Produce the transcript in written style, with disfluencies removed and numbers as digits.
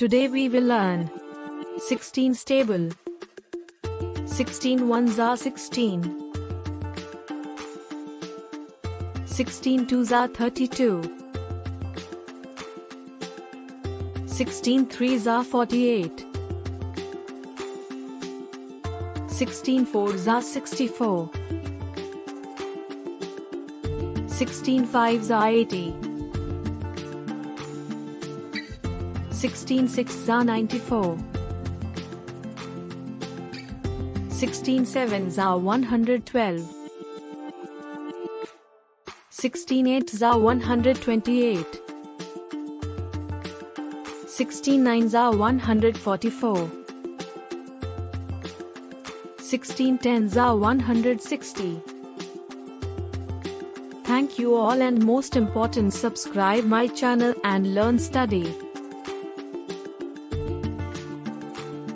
Today we will learn 16 stable. 16 ones are 16. 16 twos are 32. 16 threes are 48. 16 fours are 64. 16 fives are 80. 16 sixes are 94. 16 sevens are 112. 16 eights are 128. 16 nines are 144. 16 tens are 160. Thank you all, and most important, subscribe my channel and learn study.